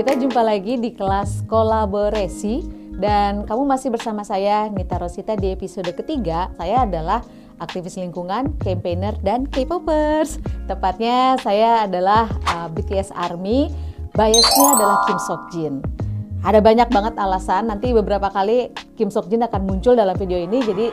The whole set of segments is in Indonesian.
Kita jumpa lagi di kelas kolaborasi dan kamu masih bersama saya Nita Rosita di episode ketiga. Saya adalah aktivis lingkungan, campaigner, dan K-popers. Tepatnya saya adalah BTS ARMY, biasnya adalah Kim Seokjin. Ada banyak banget alasan, nanti beberapa kali Kim Seokjin akan muncul dalam video ini, jadi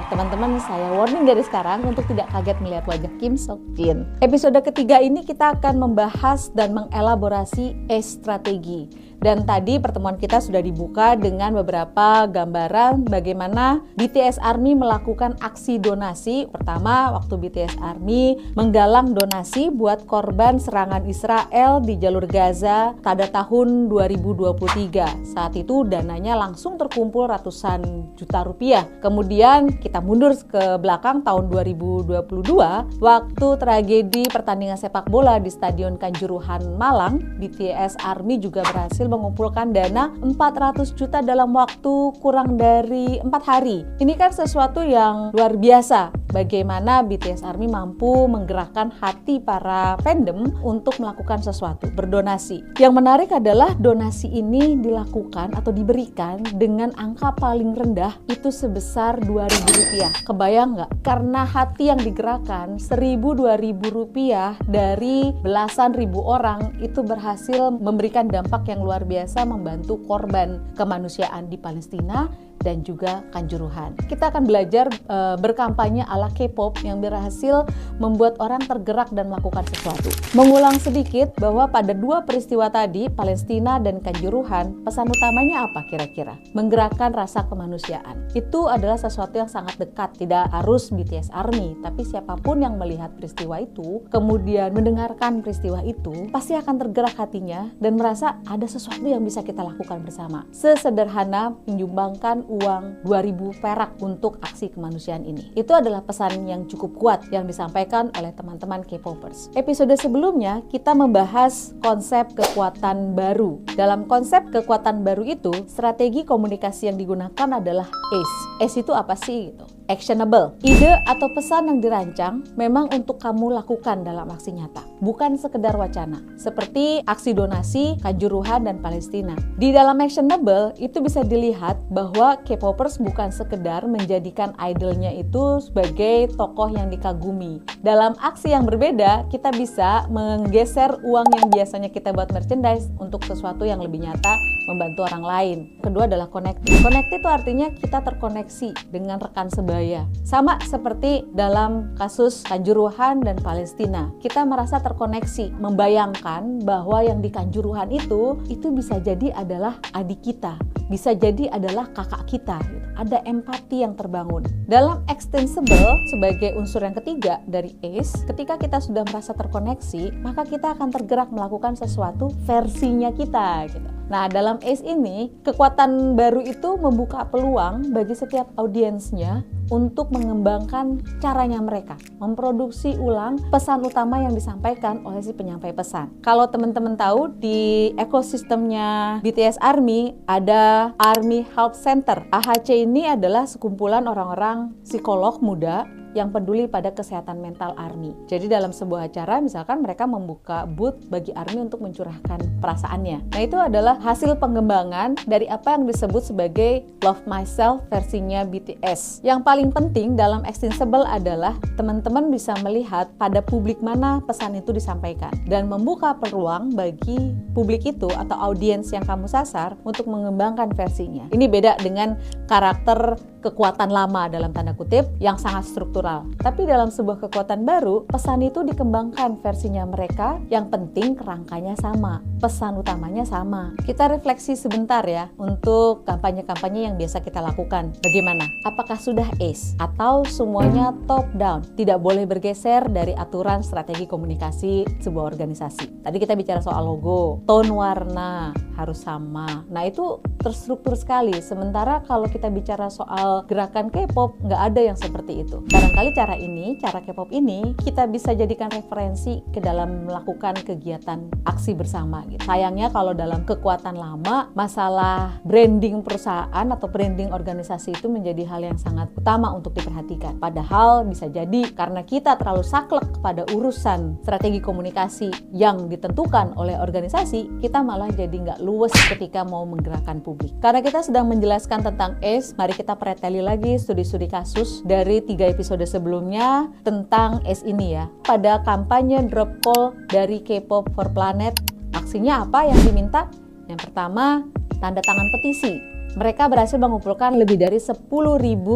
teman-teman saya warning dari sekarang untuk tidak kaget melihat wajah Kim Seokjin. Episode ketiga ini kita akan membahas dan mengelaborasi strategi. Dan tadi pertemuan kita sudah dibuka dengan beberapa gambaran bagaimana BTS ARMY melakukan aksi donasi. Pertama, waktu BTS ARMY menggalang donasi buat korban serangan Israel di jalur Gaza pada tahun 2023. Saat itu dananya langsung terkumpul ratusan juta rupiah. Kemudian kita mundur ke belakang tahun 2022, waktu tragedi pertandingan sepak bola di Stadion Kanjuruhan Malang, BTS ARMY juga berhasil mengumpulkan dana 400 juta dalam waktu kurang dari 4 hari. Ini kan sesuatu yang luar biasa, bagaimana BTS ARMY mampu menggerakkan hati para fandom untuk melakukan sesuatu, berdonasi. Yang menarik adalah donasi ini dilakukan atau diberikan dengan angka paling rendah itu sebesar Rp2.000. Kebayang nggak? Karena hati yang digerakkan Rp1.000-2.000 rupiah dari belasan ribu orang itu berhasil memberikan dampak yang luar biasa membantu korban kemanusiaan di Palestina dan juga Kanjuruhan. Kita akan belajar berkampanye ala K-pop yang berhasil membuat orang tergerak dan melakukan sesuatu. Mengulang sedikit bahwa pada dua peristiwa tadi, Palestina dan Kanjuruhan, pesan utamanya apa kira-kira? Menggerakkan rasa kemanusiaan. Itu adalah sesuatu yang sangat dekat, tidak harus BTS ARMY, tapi siapapun yang melihat peristiwa itu, kemudian mendengarkan peristiwa itu, pasti akan tergerak hatinya dan merasa ada sesuatu yang bisa kita lakukan bersama. Sesederhana menyumbangkan uang 2.000 perak untuk aksi kemanusiaan ini. Itu adalah pesan yang cukup kuat yang disampaikan oleh teman-teman K-popers. Episode sebelumnya kita membahas konsep kekuatan baru. Dalam konsep kekuatan baru itu, strategi komunikasi yang digunakan adalah ACE. ACE itu apa sih gitu? Actionable. Ide atau pesan yang dirancang memang untuk kamu lakukan dalam aksi nyata, bukan sekedar wacana. Seperti aksi donasi Kanjuruhan dan Palestina. Di dalam actionable itu bisa dilihat bahwa K-popers bukan sekedar menjadikan idolnya itu sebagai tokoh yang dikagumi. Dalam aksi yang berbeda, kita bisa menggeser uang yang biasanya kita buat merchandise untuk sesuatu yang lebih nyata, membantu orang lain. Kedua adalah connected. Connected itu artinya kita terkoneksi dengan rekan sebaya. Sama seperti dalam kasus Kanjuruhan dan Palestina. Kita merasa terkoneksi, membayangkan bahwa yang di Kanjuruhan itu bisa jadi adalah adik kita, bisa jadi adalah kakak kita. Ada empati yang terbangun. Dalam extensible sebagai unsur yang ketiga dari ACE, ketika kita sudah merasa terkoneksi, maka kita akan tergerak melakukan sesuatu versinya kita gitu. Nah, dalam ACE ini, kekuatan baru itu membuka peluang bagi setiap audiensnya untuk mengembangkan caranya mereka, memproduksi ulang pesan utama yang disampaikan oleh si penyampai pesan. Kalau teman-teman tahu, di ekosistemnya BTS ARMY ada ARMY Health Center. AHC ini adalah sekumpulan orang-orang psikolog muda yang peduli pada kesehatan mental ARMY. Jadi dalam sebuah acara misalkan mereka membuka booth bagi ARMY untuk mencurahkan perasaannya. Nah, itu adalah hasil pengembangan dari apa yang disebut sebagai Love Myself versinya BTS. Yang paling penting dalam extensible adalah teman-teman bisa melihat pada publik mana pesan itu disampaikan dan membuka peluang bagi publik itu atau audiens yang kamu sasar untuk mengembangkan versinya. Ini beda dengan karakter kekuatan lama dalam tanda kutip yang sangat struktural. Tapi dalam sebuah kekuatan baru, pesan itu dikembangkan versinya mereka, yang penting kerangkanya sama, pesan utamanya sama. Kita refleksi sebentar ya untuk kampanye-kampanye yang biasa kita lakukan. Bagaimana? Apakah sudah ACE? Atau semuanya top down? Tidak boleh bergeser dari aturan strategi komunikasi sebuah organisasi. Tadi kita bicara soal logo, tone warna harus sama. Nah, itu terstruktur sekali. Sementara kalau kita bicara soal soal gerakan K-pop, nggak ada yang seperti itu. Barangkali cara K-pop ini kita bisa jadikan referensi ke dalam melakukan kegiatan aksi bersama gitu. Sayangnya kalau dalam kekuatan lama, masalah branding perusahaan atau branding organisasi itu menjadi hal yang sangat utama untuk diperhatikan. Padahal bisa jadi karena kita terlalu saklek pada urusan strategi komunikasi yang ditentukan oleh organisasi, kita malah jadi nggak luwes ketika mau menggerakkan publik. Karena kita sedang menjelaskan tentang ACE, mari kita preteli lagi studi-studi kasus dari 3 episode sebelumnya tentang ACE ini ya. Pada kampanye Drop Call dari K-pop for Planet, aksinya apa yang diminta? Yang pertama, tanda tangan petisi. Mereka berhasil mengumpulkan lebih dari 10.000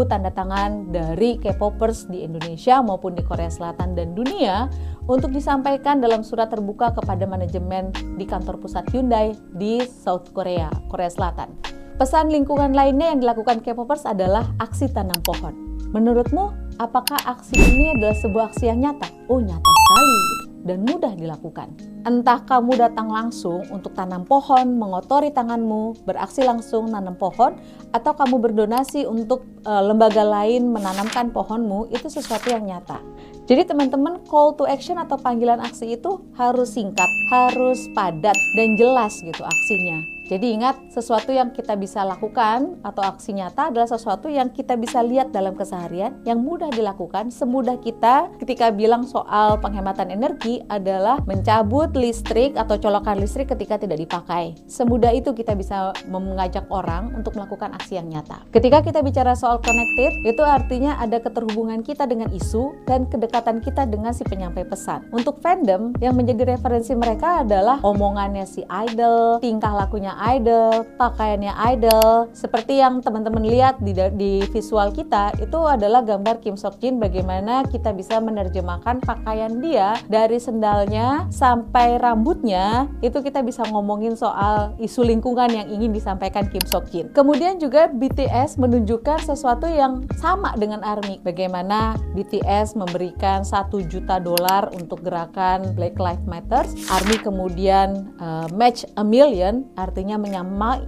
tanda tangan dari K-popers di Indonesia maupun di Korea Selatan dan dunia untuk disampaikan dalam surat terbuka kepada manajemen di kantor pusat Hyundai di South Korea, Korea Selatan. Pesan lingkungan lainnya yang dilakukan K-popers adalah aksi tanam pohon. Menurutmu, apakah aksi ini adalah sebuah aksi yang nyata? Oh, nyata sekali dan mudah dilakukan. Entah kamu datang langsung untuk tanam pohon, mengotori tanganmu, beraksi langsung nanam pohon, atau kamu berdonasi untuk lembaga lain menanamkan pohonmu, itu sesuatu yang nyata. Jadi teman-teman, call to action atau panggilan aksi itu harus singkat, harus padat, dan jelas gitu aksinya. Jadi ingat, sesuatu yang kita bisa lakukan atau aksi nyata adalah sesuatu yang kita bisa lihat dalam keseharian, yang mudah dilakukan, semudah kita ketika bilang soal penghematan energi adalah mencabut listrik atau colokan listrik ketika tidak dipakai. Semudah itu kita bisa mengajak orang untuk melakukan aksi yang nyata. Ketika kita bicara soal connected, itu artinya ada keterhubungan kita dengan isu dan kedekatan kita dengan si penyampai pesan. Untuk fandom, yang menjadi referensi mereka adalah omongannya si idol, tingkah lakunya idol, pakaiannya idol. Seperti yang teman-teman lihat di visual kita, itu adalah gambar Kim Sok Jin bagaimana kita bisa menerjemahkan pakaian dia dari sendalnya sampai rambutnya, itu kita bisa ngomongin soal isu lingkungan yang ingin disampaikan Kim Sok Jin. Kemudian juga BTS menunjukkan sesuatu yang sama dengan ARMY, bagaimana BTS memberikan $1 juta untuk gerakan Black Lives Matter. ARMY kemudian match a million, artinya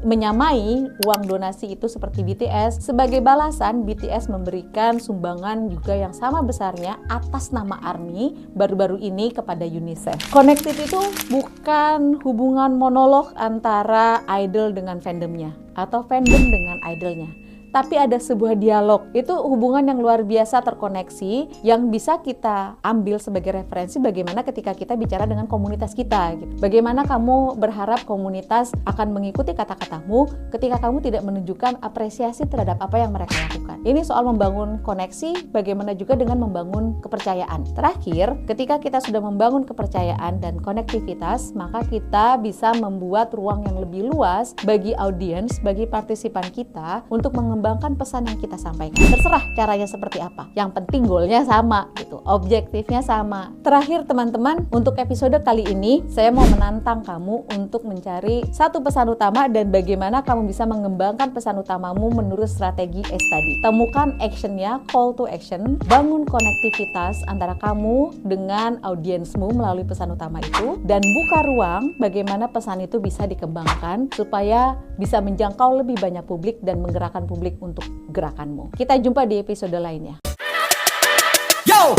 menyamai uang donasi itu seperti BTS. Sebagai balasan, BTS memberikan sumbangan juga yang sama besarnya atas nama ARMY baru-baru ini kepada UNICEF. Connected itu bukan hubungan monolog antara idol dengan fandomnya atau fandom dengan idolnya, tapi ada sebuah dialog. Itu hubungan yang luar biasa terkoneksi yang bisa kita ambil sebagai referensi bagaimana ketika kita bicara dengan komunitas kita gitu. Bagaimana kamu berharap komunitas akan mengikuti kata-katamu ketika kamu tidak menunjukkan apresiasi terhadap apa yang mereka lakukan. Ini soal membangun koneksi, bagaimana juga dengan membangun kepercayaan. Terakhir, ketika kita sudah membangun kepercayaan dan konektivitas, maka kita bisa membuat ruang yang lebih luas bagi audiens, bagi partisipan kita untuk mengembangkan pesan yang kita sampaikan. Terserah caranya seperti apa. Yang penting goalnya sama gitu, objektifnya sama. Terakhir teman-teman, untuk episode kali ini saya mau menantang kamu untuk mencari satu pesan utama dan bagaimana kamu bisa mengembangkan pesan utamamu menurut strategi ACE tadi. Temukan actionnya, call to action, bangun konektivitas antara kamu dengan audiensmu melalui pesan utama itu, dan buka ruang bagaimana pesan itu bisa dikembangkan supaya bisa menjangkau lebih banyak publik dan menggerakkan publik untuk gerakanmu. Kita jumpa di episode lainnya. Yo!